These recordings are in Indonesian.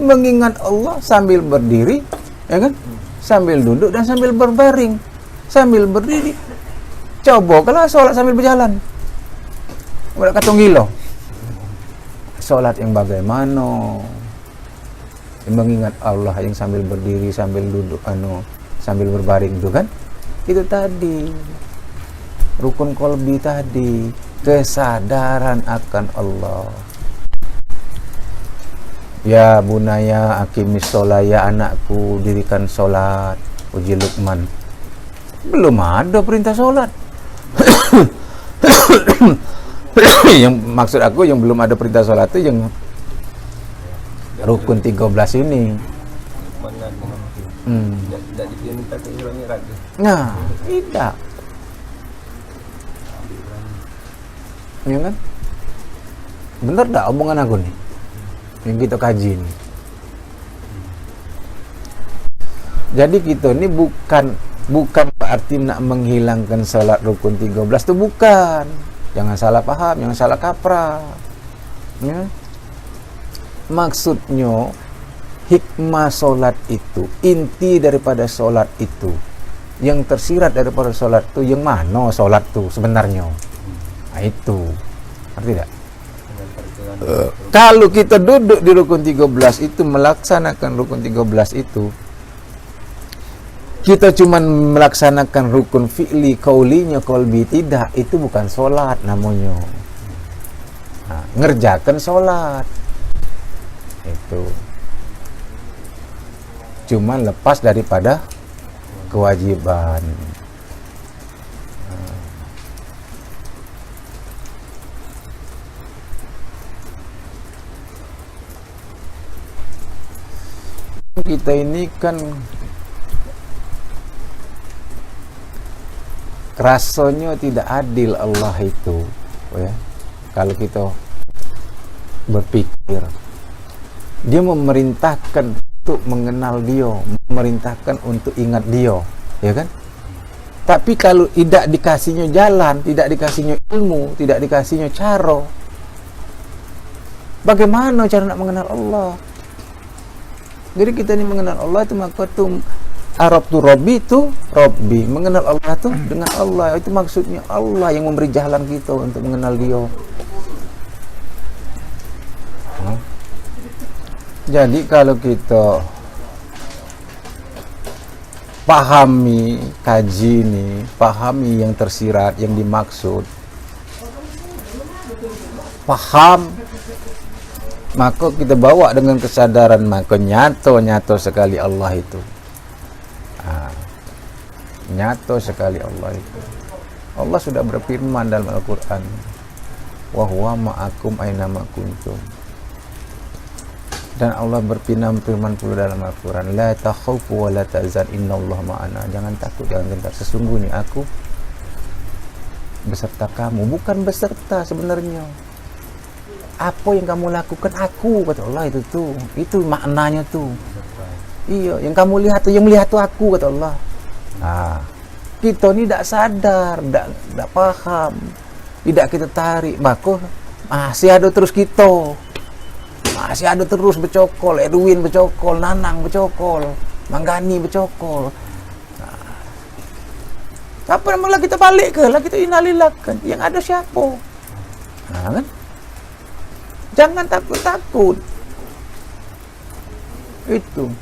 mengingat Allah sambil berdiri, ya kan? Sambil duduk dan sambil berbaring, sambil berdiri. Coba kalau sholat sambil berjalan, udah katung gilo. Sholat yang bagaimana? Yang mengingat Allah yang sambil berdiri, sambil duduk, sambil berbaring itu kan? Itu tadi rukun qalbi tadi, kesadaran akan Allah. Ya bunaya aqimis sholat, ya anakku dirikan sholat. Uji Luqman. Belum ada perintah sholat. Yang maksud aku yang belum ada perintah sholat itu yang rukun 13 ini. Tidak diperintah ke Isra Mi'raj. Nah, tidak. Ya kan? Bener tak omongan aku nih? Yang kita kaji ini. Jadi kita ini bukan berarti nak menghilangkan salat rukun 13 itu bukan. Jangan salah paham, jangan salah kaprah. Ya. Maksudnya hikmah salat itu, inti daripada salat itu, yang tersirat daripada salat itu, yang mana salat itu sebenarnya? Nah, itu. Ngerti tak? Kalau kita duduk di rukun 13 itu, melaksanakan rukun 13 itu, kita cuma melaksanakan rukun fi'li, qaulinya, qalbi, tidak, itu bukan sholat namanya. Nah, ngerjakan sholat itu cuma lepas daripada kewajiban. Kita ini kan rasanya tidak adil Allah itu, ya. Kalau kita berpikir, dia memerintahkan untuk mengenal dia, memerintahkan untuk ingat dia, ya kan? Tapi kalau tidak dikasihnya jalan, tidak dikasihnya ilmu, tidak dikasihnya cara, bagaimana cara nak mengenal Allah? Jadi kita ini mengenal Allah itu maka tuh Arab tuh Robbi itu Robbi, mengenal Allah tuh dengan Allah, itu maksudnya Allah yang memberi jalan kita untuk mengenal dia. Jadi kalau kita pahami, kaji ini, pahami yang tersirat, yang dimaksud, paham, maka kita bawa dengan kesadaran, maka nyata sekali Allah itu. Nyata sekali Allah itu. Allah sudah berfirman dalam Al-Quran, wa huwa ma'akum aina ma kuntum. Dan Allah berfirman pula dalam Al-Quran, la takhafu wa la tahzan innallaha ma'ana. Jangan takut, jangan gentar, sesungguhnya aku beserta kamu. Bukan beserta sebenarnya. Apa yang kamu lakukan aku, kata Allah itu tuh. Itu maknanya tuh. Iya, yang kamu lihat tuh, yang melihat tuh aku, kata Allah. Nah, kita ni tak sadar, tak paham, tidak kita tarik, maka masih ada terus kita, masih ada terus bercokol, Edwin bercokol, Nanang bercokol, Manggani bercokol. Nah, siapa yang malah kita balik ke, lah kita innalillah kan, yang ada siapa? Nah, kan? Jangan takut-takut. Itu.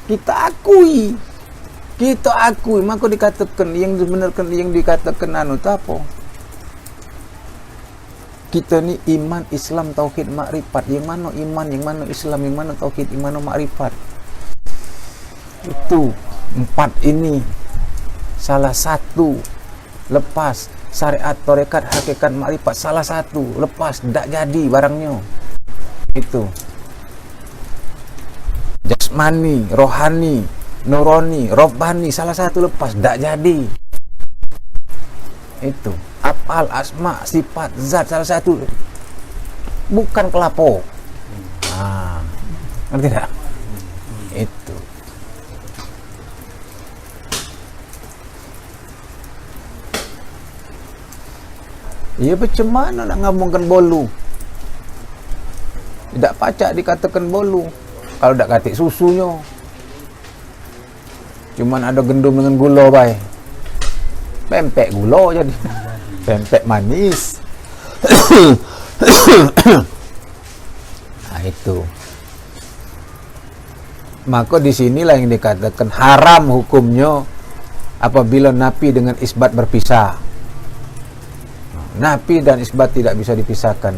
Kita akui, maka dikatakan yang dibenarkan, yang dikatakan apa? Kita ni iman, Islam, tauhid, makrifat. Yang mana iman, yang mana Islam, yang mana tauhid, yang mana makrifat? Itu 4 ini salah satu lepas syariat, tarekat, hakikat, makrifat, salah satu lepas, tak jadi barangnya. Itu jasmani, rohani, nurani, robbani, salah satu lepas, tak jadi. Itu afal, asma, sifat, zat, salah satu bukan kelapo. Nah, ngerti tak? Itu. Iya, macam mana nak ngomongkan bolu? Tidak pacak dikatakan bolu. Kalau dak katik susunya. Cuman ada gendum dengan gula bae. Pempek gula jadi. Pempek manis. Nah itu. Maka disinilah yang dikatakan haram hukumnya apabila nafi dengan isbat berpisah. Nafi dan isbat tidak bisa dipisahkan.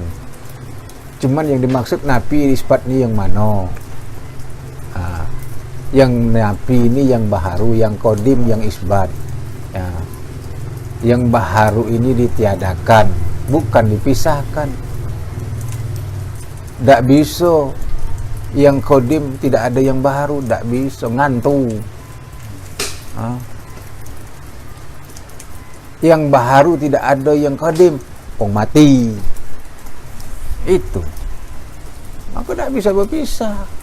Cuman yang dimaksud nafi isbat ini yang mana? Yang nafi ini yang baharu, yang kodim, yang isbat. Ya. Yang baharu ini ditiadakan, bukan dipisahkan. Tak bisa. Yang kodim tidak ada yang baharu, tak bisa, ngantuk. Yang baharu tidak ada yang kodim, pong mati. Itu. Maka tak bisa berpisah.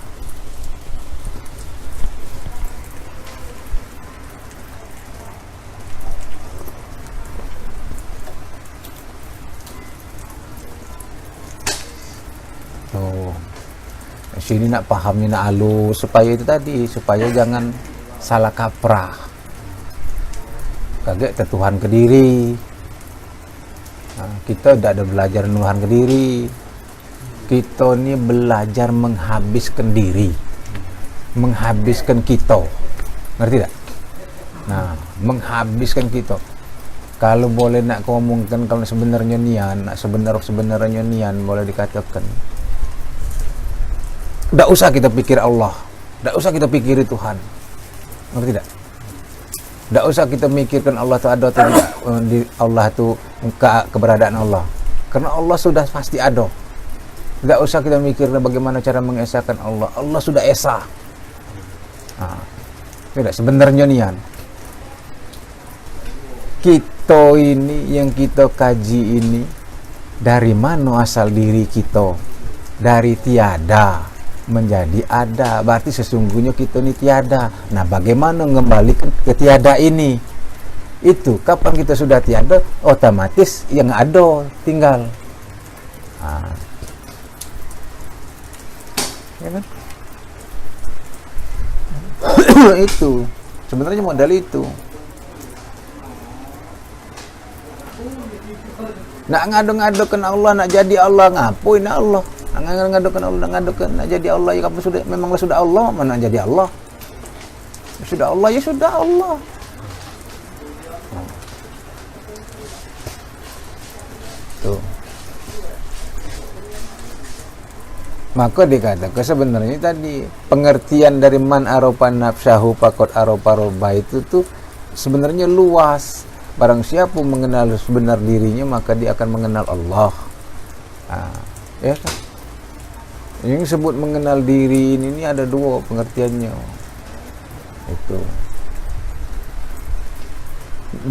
Sini nak pahami nak halus supaya itu tadi, supaya jangan salah kaprah. Kagak tertuhan ke diri. Kita tidak ada belajar menuhan ke diri. Kita ni belajar menghabiskan diri, menghabiskan kita. Ngerti tak? Nah, menghabiskan kita. Kalau boleh nak ngomongkan kalau sebenarnya nian, nak sebenarnya nian boleh dikatakan. Tak usah kita pikir Allah, tak usah kita pikiri Tuhan, ngerti tak? Tak usah kita mikirkan Allah itu ada atau tidak, Allah itu keberadaan Allah, karena Allah sudah pasti ada. Tak usah kita mikirkan bagaimana cara mengesahkan Allah, Allah sudah esa. Tidak, sebenarnya nian. Kita ini yang kita kaji ini, dari mana asal diri kita? Dari tiada menjadi ada, berarti sesungguhnya kita ini tiada. Nah, bagaimana mengembalikan ke tiada ini? Itu kapan kita sudah tiada, otomatis yang ada tinggal. Ya kan? Itu sebenarnya modal itu. Nak ngadu-ngadukan Allah, nak jadi Allah, ngapain Allah? Ngadukan Allah, ngadukan nak jadi Allah, ya kamu sudah memanglah sudah Allah, mana jadi Allah? Ya sudah Allah, ya sudah Allah. Tuh. Maka dikatakan sebenarnya tadi pengertian dari man aropa nafsahu pakot aropa roba itu tuh sebenarnya luas. Barang siapa mengenal sebenar dirinya maka dia akan mengenal Allah. Ya kan? Yang disebut mengenal diri ini ada dua pengertiannya. Itu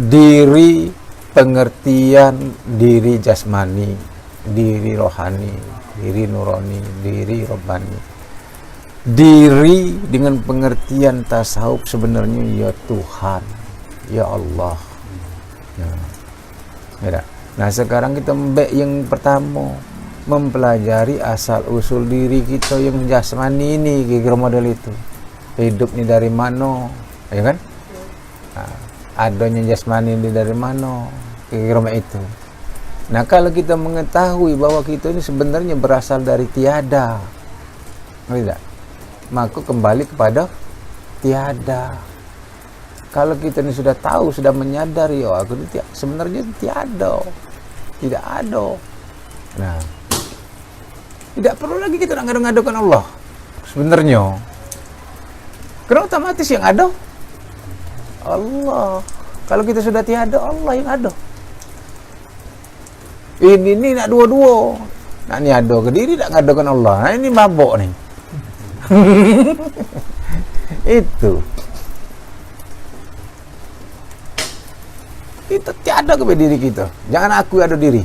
diri, pengertian diri jasmani, diri rohani, diri nurani, diri robbani. Diri dengan pengertian tasawuf sebenarnya ya Tuhan, ya Allah. Nah, sekarang kita mbek yang pertama, mempelajari asal usul diri kita yang jasmani ini, kira model itu. Hidup ini dari mana, ya kan? Adanya jasmani ini dari mana, kira itu. Nah, kalau kita mengetahui bahwa kita ini sebenarnya berasal dari tiada, tidak, maka kembali kepada tiada. Kalau kita ini sudah tahu, sudah menyadari, oh aku ini sebenarnya tiada, tidak ada. Nah, tidak perlu lagi kita ngadu-ngadukan Allah sebenarnya, karena otomatis yang ada Allah. Kalau kita sudah tiada, Allah yang ada. Ini nak dua-dua, nak ni ada ke diri, nak ngadukan Allah. Nah, ini mabuk nih. Itu kita tiada kepada diri kita. Jangan aku ada diri.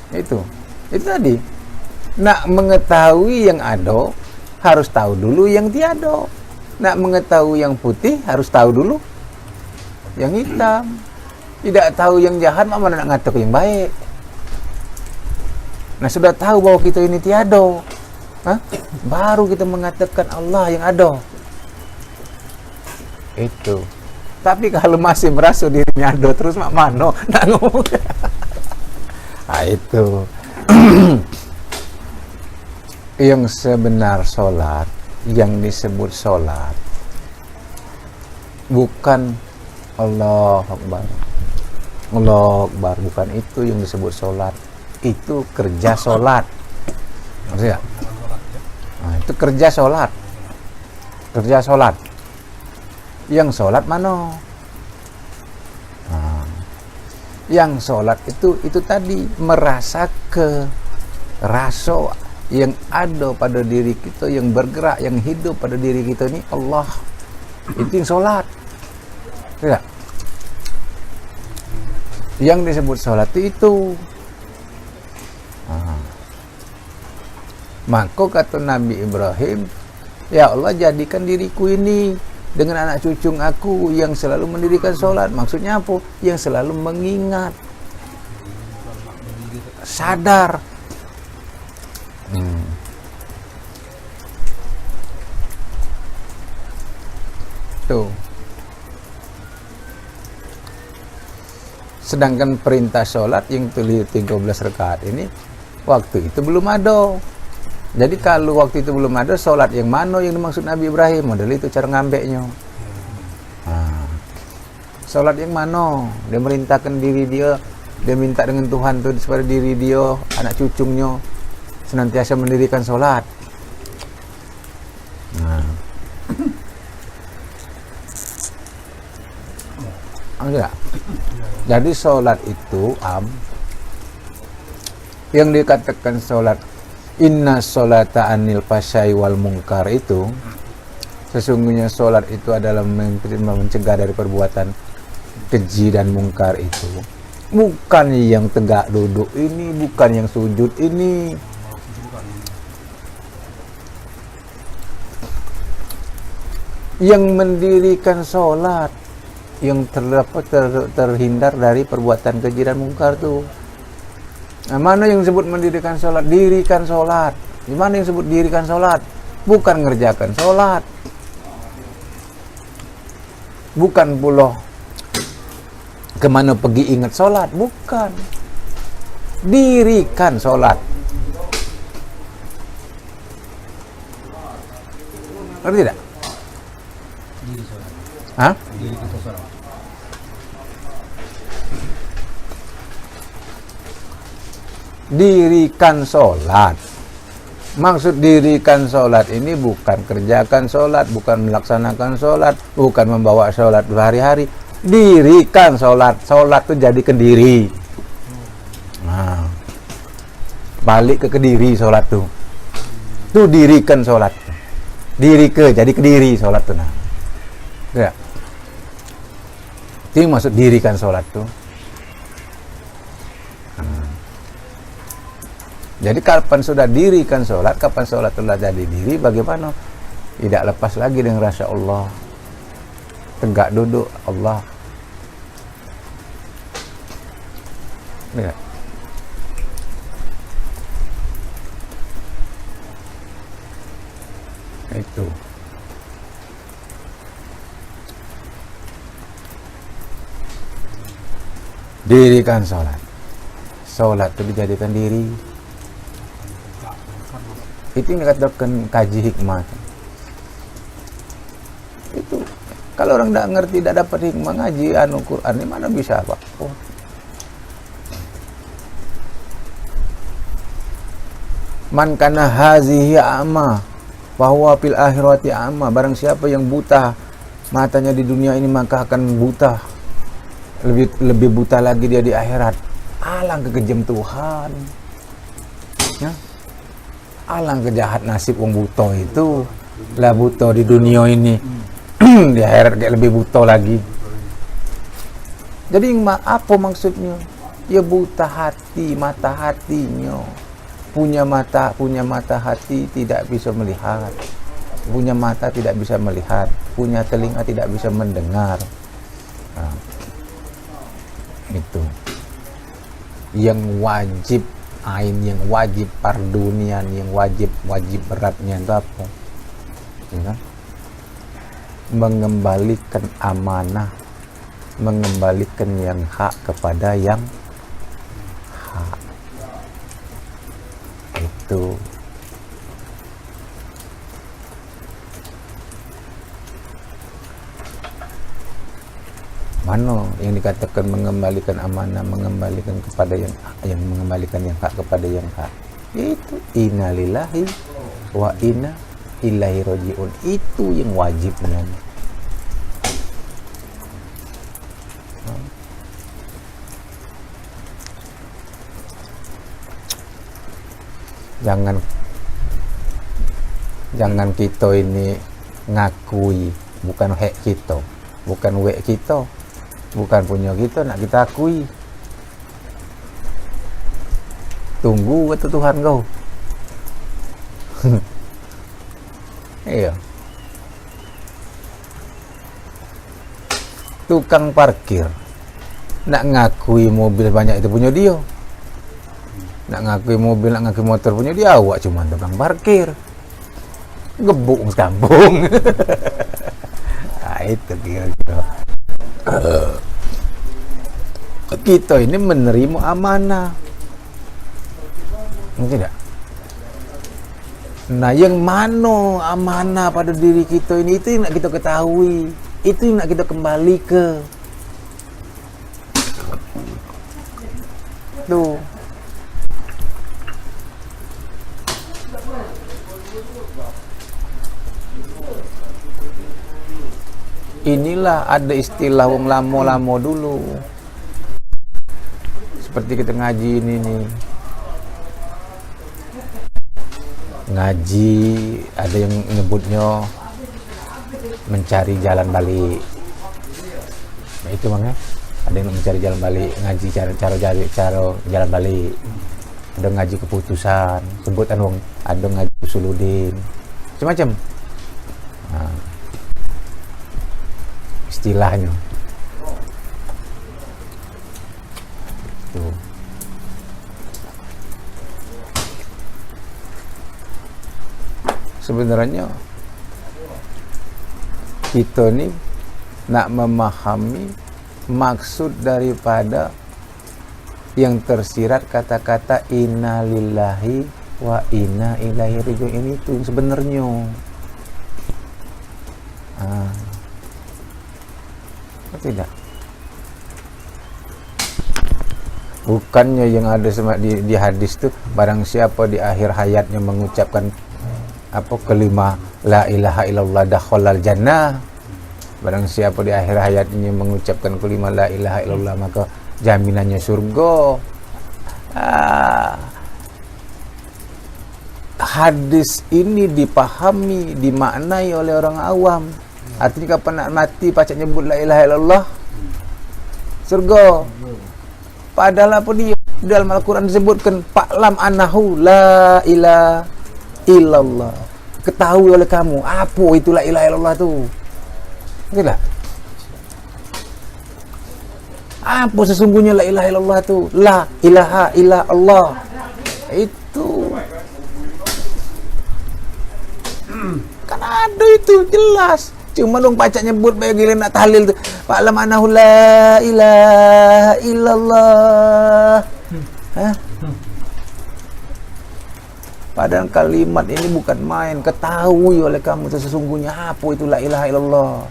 Itu tadi. Nak mengetahui yang ada, harus tahu dulu yang tiada. Nak mengetahui yang putih, harus tahu dulu yang hitam. Tidak tahu yang jahat, mana nak ngatur yang baik. Nah, sudah tahu bahwa kita ini tiada, baru kita mengatakan Allah yang ada. Itu. Tapi kalau masih merasa dirinya ada terus mak mano nak ngomong. Nah, itu. Yang sebenar solat, yang disebut solat, bukan Allah Akbar. Allah Akbar, bukan itu yang disebut solat. Itu kerja solat. Maksudnya? Nah, itu kerja solat. Kerja solat. Yang sholat mana? Nah, yang sholat itu tadi merasa ke rasa yang ada pada diri kita, yang bergerak, yang hidup pada diri kita ini Allah. Itu yang sholat. Tidak? Yang disebut sholat itu. Nah. Maka kata Nabi Ibrahim, ya Allah, jadikan diriku ini dengan anak cucu aku yang selalu mendirikan sholat. Maksudnya apa? Yang selalu mengingat, sadar. Tuh. Sedangkan perintah sholat yang tulis 13 rakaat ini, waktu itu belum ada. Jadi kalau waktu itu belum ada, sholat yang mana yang dimaksud Nabi Ibrahim? Model itu cara ngambeknya. Nah, sholat yang mana? Dia merintahkan diri dia minta dengan Tuhan tuh supaya diri dia, anak cucunya senantiasa mendirikan sholat. Nah, enggak. Jadi sholat itu yang dikatakan sholat inna sholata anil fasyai wal mungkar itu, sesungguhnya sholat itu adalah mencegah dari perbuatan keji dan mungkar itu. Bukan yang tegak duduk ini, bukan yang sujud ini. Yang mendirikan sholat, yang terhindar dari perbuatan keji dan mungkar tuh. Nah, mana yang disebut mendirikan sholat? Dirikan sholat. Di mana yang disebut dirikan sholat? Bukan ngerjakan sholat. Bukan pula kemana pergi ingat sholat. Bukan. Dirikan sholat. Ngerti tidak? Diri sholat. Hah? Diri kita sholat. Dirikan sholat. Maksud dirikan sholat ini bukan kerjakan sholat, bukan melaksanakan sholat, bukan membawa sholat berhari-hari. Dirikan sholat. Sholat itu jadi kediri. Nah, balik ke kediri sholat tuh. Tuh dirikan sholat. Diri ke jadi kediri sholat tuh. Nah, ya. Itu maksud dirikan sholat tuh. Jadi kapan sudah dirikan sholat, kapan sholat telah jadi diri, bagaimana? Tidak lepas lagi dengan rasa Allah. Tegak duduk Allah. Ya. Itu. Dirikan sholat. Sholat itu dijadikan diri. Itu yang dikatakan kaji hikmah. Itu kalau orang tidak ngerti, tidak dapat hikmah ngaji Quran ini mana bisa Pak? Oh. Man kana hazihi a'ma bahwa fil akhirati a'ma. Barang siapa yang buta matanya di dunia ini maka akan buta. Lebih buta lagi dia di akhirat. Alang kekejem Tuhan. Ya. Alang kejahat nasib wong buta itu. Lah buta di dunia ini. Di akhirat kayak lebih buta lagi. Jadi apa maksudnya? Ya buta hati, mata hatinya. Punya mata hati tidak bisa melihat. Punya mata tidak bisa melihat. Punya telinga tidak bisa mendengar. Nah, itu. Yang wajib ain yang wajib pardunian, yang wajib beratnya itu apa? Ya kan? Mengembalikan amanah, mengembalikan yang hak kepada yang hak. Itu mana yang dikatakan mengembalikan amanah, mengembalikan kepada yang mengembalikan yang hak kepada yang hak, itu innalillahi wa inna ilaihi rajiun. Itu yang wajibnya. Jangan kita ini ngakui bukan hak kita, bukan wek kita, bukan punya kita, nak kita akui. Tunggu kata Tuhan kau. Iya. Tukang parkir nak ngakui mobil banyak itu punya dia, nak ngakui mobil, nak ngakui motor punya dia. Awak cuma tukang parkir, gebuk sekampung. Nah, itu kira-kira. Kita ini menerima amanah, tidak? Nah, yang mana amanah pada diri kita ini, itu yang nak kita ketahui, itu yang nak kita kembali ke. Tuh. Inilah ada istilah wong lamo-lamo dulu. Seperti kita ngaji ini nih. Ngaji ada yang nyebutnya mencari jalan balik. Nah, itu makanya ada yang mencari jalan balik, ngaji cara jalan balik. Ada ngaji keputusan, sebutan wong, ada ngaji usuluddin. Macam-macam. Nah, istilahnya tuh. Sebenarnya kita ni nak memahami maksud daripada yang tersirat kata-kata inna lillahi wa inna ilaihi rajiun ini tuh sebenarnya. Tidak, bukannya yang ada di hadis itu, barang siapa di akhir hayatnya mengucapkan kelima la ilaha illallah dakhalal jannah. Barang siapa di akhir hayatnya mengucapkan kelima la ilaha illallah, maka jaminannya surga. Hadis ini dipahami, dimaknai oleh orang awam. Artinya kapan nak mati pacak nyebut la ilaha illallah, surga. Padahal apa dia dalam Al-Quran disebutkan fa'lam annahu la ilaha illallah. Ketahui oleh kamu apa itu la ilaha illallah tu. Tidak? Apa sesungguhnya la ilaha illallah tu? La ilaha illallah. Itu kan ada itu jelas. Cuma dong pacak nyebut bayi gila nak tahlil tu. Fa'lam annahu la ilaha illallah. Padahal kalimat ini bukan main. Ketahui oleh kamu sesungguhnya apa itu la ilaha illallah.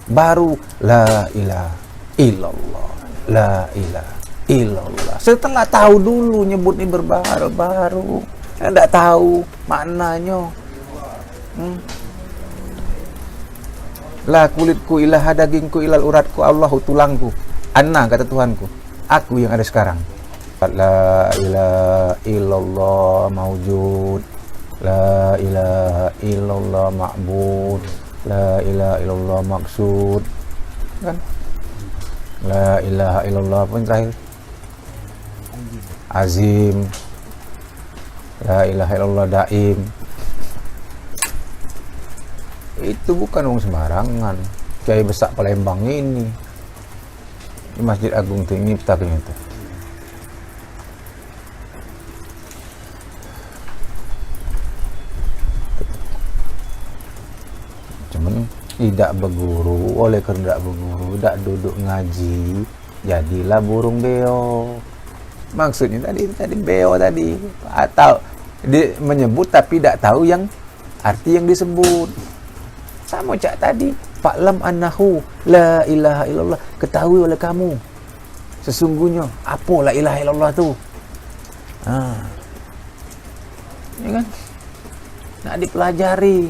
Baru la ilaha illallah. La ilaha illallah. Setelah tahu dulu nyebut ini baru. Tidak tahu maknanya. La kulitku ilaha dagingku ilal uratku Allahu tulangku. Anna kata Tuhanku, aku yang ada sekarang. La ilaha illallah maujud. La ilaha illallah ma'bud. La ilaha illallah maksud. Kan? La ilaha illallah pun terakhir. Azim. La ilaha illallah daim. Itu bukan wong sembarangan. Kiai besar Palembang ini di Masjid Agung itu nyiptakan itu. tidak berguru, oleh karena tidak berguru, tidak duduk ngaji, jadilah burung beo. Maksudnya tadi beo tadi, atau menyebut tapi tidak tahu yang arti yang disebut. Sama cak tadi, fa'lam annahu la ilaha illallah, ketahui oleh kamu sesungguhnya apa la ilaha illallah tu. Ya kan? Nak dipelajari.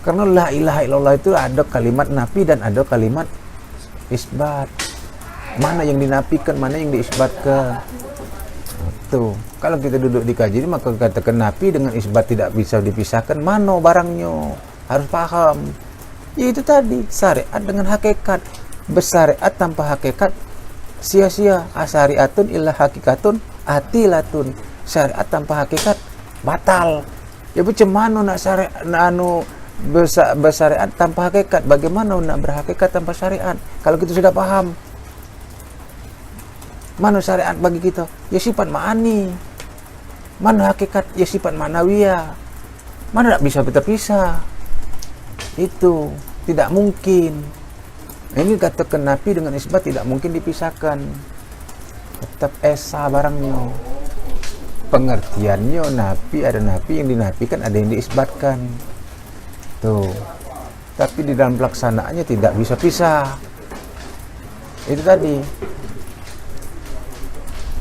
Karena la ilaha illallah itu ada kalimat nafi dan ada kalimat isbat. Mana yang dinafikan, mana yang diisbatkan. Tuh, kalau kita duduk di kajian maka katakan nafi dengan isbat tidak bisa dipisahkan. Mana barangnya? Harus paham. Ya itu tadi, syariat dengan hakikat. Bersyariat tanpa hakikat sia-sia. Asyariatun illa hakikatun atilatun. Syariat tanpa hakikat batal. Ya macam mana nak syariat bersyariat tanpa hakikat? Bagaimana nak berhakikat tanpa syariat? Kalau kita sudah paham mana syariat bagi kita? Ya sifat ma'ani. Mana hakikat? Ya sifat ma'nawiyah. Mana tak bisa kita pisah? Itu tidak mungkin. Ini katakan nafi dengan isbat tidak mungkin dipisahkan. Tetap esa barangnya. Pengertiannya nafi, ada nafi yang dinafikan, ada yang diisbatkan. Tuh. Tapi di dalam pelaksanaannya tidak bisa pisah. Itu tadi.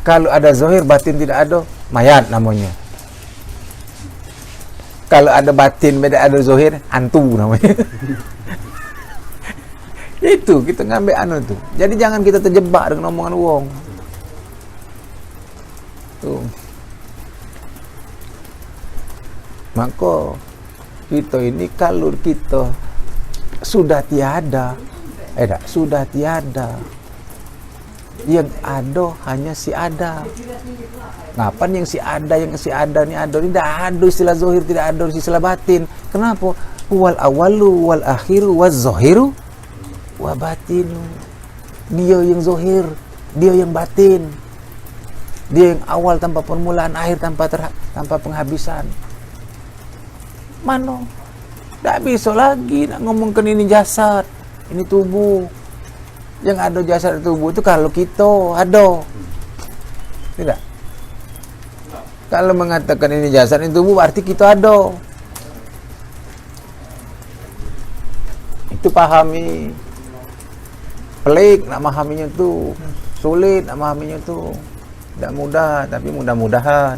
Kalau ada zahir, batin tidak ada, mayat namanya. Kalau ada batin, beda ada zahir, hantu namanya. Itu kita ngambil tuh. Jadi jangan kita terjebak dengan omongan wong. Tuh. Maka kita ini kalau kita sudah tiada, yang ada hanya si ada. Ngapain yang si ada ini ada? Ini tidak ada istilah zahir, tidak ada istilah batin. Kenapa? Wal awalu wal akhiru waz zahiru wa batinu. Dia yang zahir, dia yang batin. Dia yang awal tanpa permulaan, akhir tanpa penghabisan. Mana? Tak bisa lagi nak ngomongkan ini jasad, ini tubuh. Yang ada jasad tubuh itu kalau kita ada. Tidak. Kalau mengatakan ini jasad, ini tubuh, berarti kita ada. Itu pahami. Pelik nak memahaminya tu, sulit nak memahaminya tu. Tidak mudah, tapi mudah-mudahan.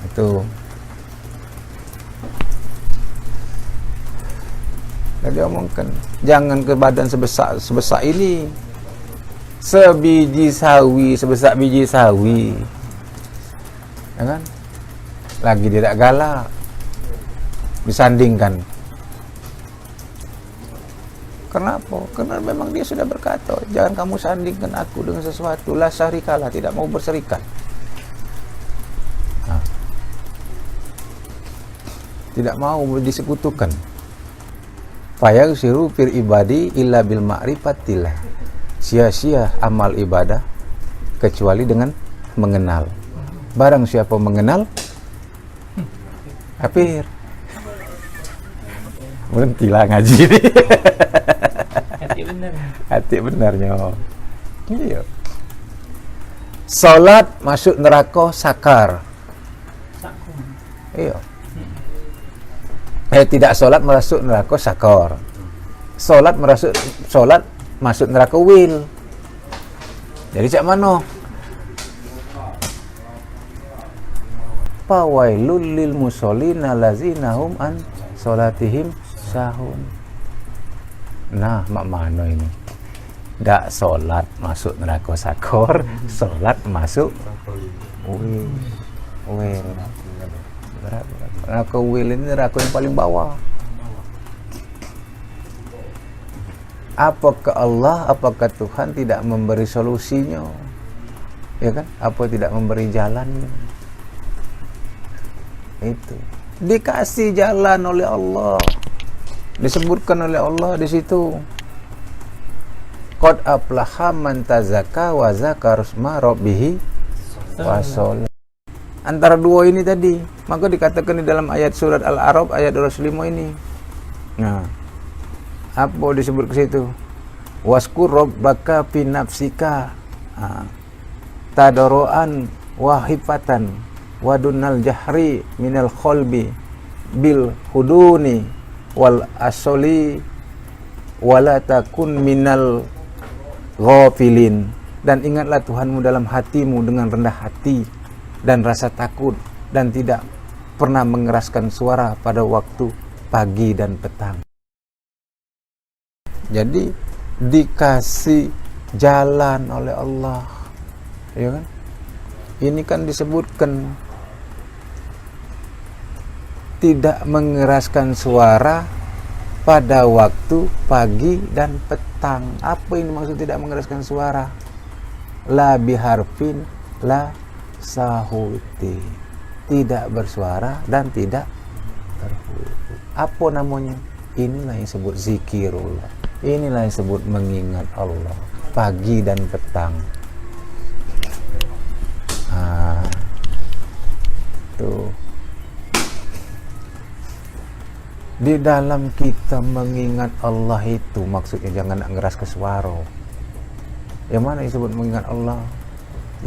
Itu. Jadi omongkan, jangan ke badan sebesar ini, sebiji sawi, sebesar biji sawi, ya kan? Lagi tidak galak, disandingkan. Kenapa? Karena memang dia sudah berkata, jangan kamu sandingkan aku dengan sesuatu, la syarikalah, tidak mau berserikat. Tidak mau disekutukan. Fayaghsiru fir ibadi illa bil ma'rifatillah. Sia-sia amal ibadah kecuali dengan mengenal. Barang siapa mengenal, kafir. Berhentilah ngaji ini. Hati benarnya. Iya. Salat masuk neraka sakar. Iya. Tidak solat masuk neraka sakor. Solat masuk neraka wil. Jadi cak mana? Fawailul lil musallina allazina hum an salatihim sahun. Nah, mak mana ini? Dak solat masuk neraka sakor, solat masuk wil. Wil. Neraka wil ini neraka yang paling bawah. Apakah Allah, apakah Tuhan tidak memberi solusinya? Ya kan? Apa tidak memberi jalannya? Itu. Dikasih jalan oleh Allah. Disebutkan oleh Allah di situ. Qad aflaha man tazakka wa zakara isma rabbih wa shalla. Antara dua ini tadi, maka dikatakan di dalam ayat surat Al-A'raf ayat 25 ini, Nah, apa disebut ke situ? Waskur rabbaka fi nafsika tadarruan wa hifatan wa dunal jahri minal qalbi bil huduni wal asoli wala takun minal ghafilin. Dan ingatlah Tuhanmu dalam hatimu dengan rendah hati dan rasa takut, dan tidak pernah mengeraskan suara pada waktu pagi dan petang. Jadi dikasih jalan oleh Allah, ya kan? Ini kan disebutkan tidak mengeraskan suara pada waktu pagi dan petang. Apa ini maksud tidak mengeraskan suara? La biharfin la sahuti, tidak bersuara dan tidak terhubung. Apa namanya? Inilah yang disebut zikirullah. Inilah yang disebut mengingat Allah pagi dan petang. Tuh. Di dalam kita mengingat Allah itu maksudnya jangan ngeras ke suara. Yang mana disebut mengingat Allah?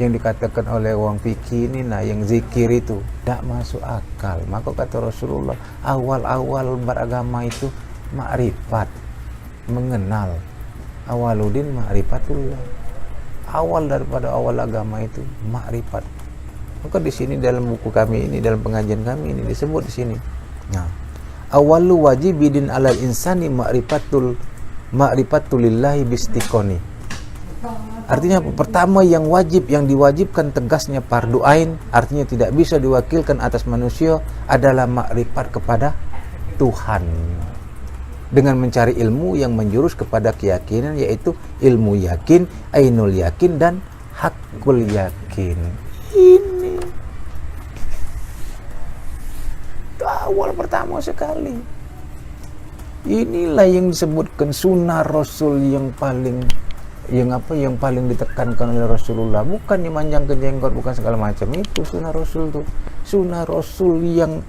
Yang dikatakan oleh orang fikih ini, nah yang zikir itu tidak masuk akal. Maka kata Rasulullah, awal-awal beragama itu makrifat, mengenal. Awaludin ma'rifatullah. Awal daripada awal agama itu makrifat. Maka di sini dalam buku kami ini, dalam pengajian kami ini disebut di sini. Nah, awalu wajibidin alal insani ma'rifatulillahi bistiqoni. Artinya pertama yang wajib, yang diwajibkan tegasnya fardu ain, artinya tidak bisa diwakilkan atas manusia, adalah makrifat kepada Tuhan dengan mencari ilmu yang menjurus kepada keyakinan, yaitu ilmu yakin, ainul yakin, dan hakul yakin. Ini awal pertama sekali. Inilah yang disebutkan sunnah Rasul yang paling ditekankan oleh Rasulullah. Bukan yang manjang ke jenggot, bukan segala macam. Itu sunnah Rasul tuh. Sunnah Rasul yang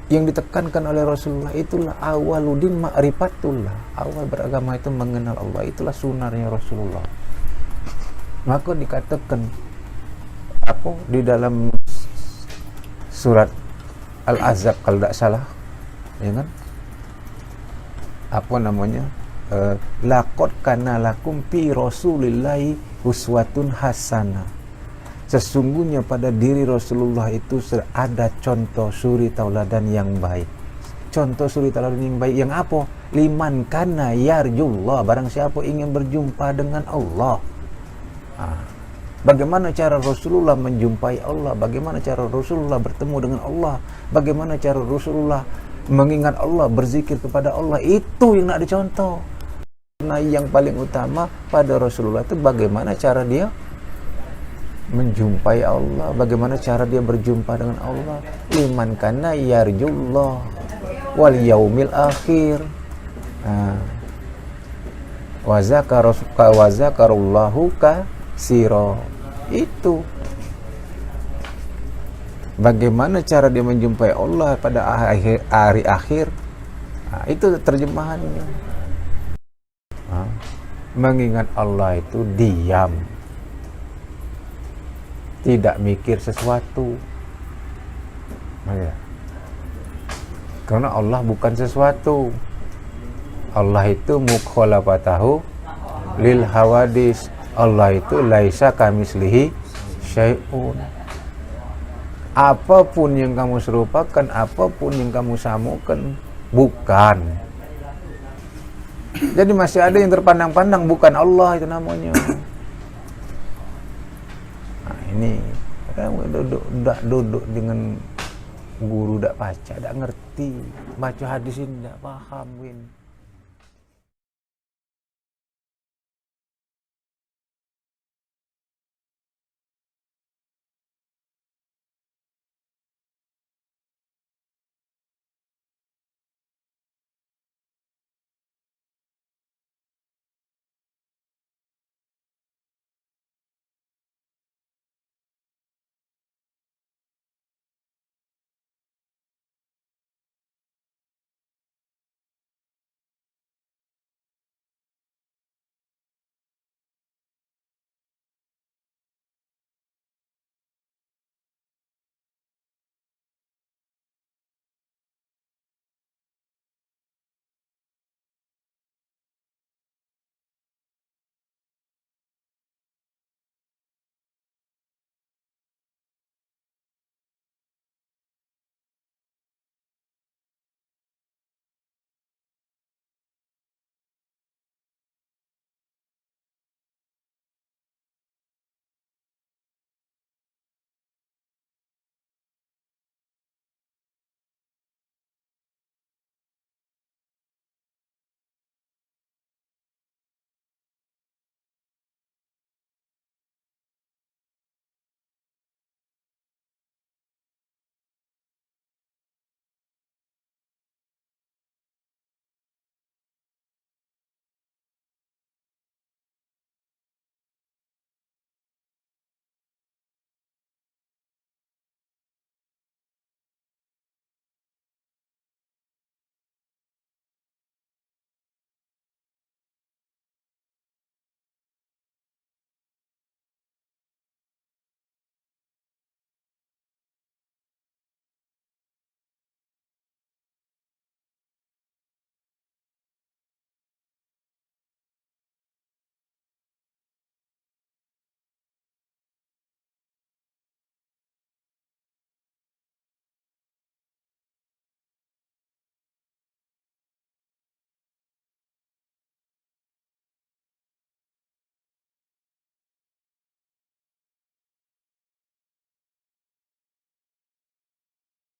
ditekankan oleh Rasulullah, itulah awaludin ma'rifatullah. Awal beragama itu mengenal Allah. Itulah sunnahnya Rasulullah. Maka dikatakan di dalam surat Al-Ahzab kalau tidak salah, ya kan? Laqad kana lakum fi rasulillahi uswatun hasanah. Sesungguhnya pada diri Rasulullah itu ada contoh suri tauladan yang baik. Contoh suri tauladan yang baik yang apa? Liman kana yarjullah, barang siapa ingin berjumpa dengan Allah. Bagaimana cara Rasulullah menjumpai Allah? Bagaimana cara Rasulullah bertemu dengan Allah? Bagaimana cara Rasulullah mengingat Allah, berzikir kepada Allah? Itu yang nak dicontoh. Nah, yang paling utama pada Rasulullah itu bagaimana cara dia menjumpai Allah, bagaimana cara dia berjumpa dengan Allah. Liman kana yarjullah wal yaumil akhir. Wa zakarallahu katsira. Itu bagaimana cara dia menjumpai Allah pada hari akhir. Itu terjemahannya. Mengingat Allah itu diam, tidak mikir sesuatu. Karena Allah bukan sesuatu. Allah itu mukhalafatahu lil hawadis. Allah itu laisa kamislihi syai'un. Apapun yang kamu serupakan, apapun yang kamu samakan, bukan. Jadi masih ada yang terpandang-pandang, bukan Allah itu namanya. Nah, ini kamu duduk dengan guru, tidak baca, tidak ngerti, baca hadis ini tidak paham,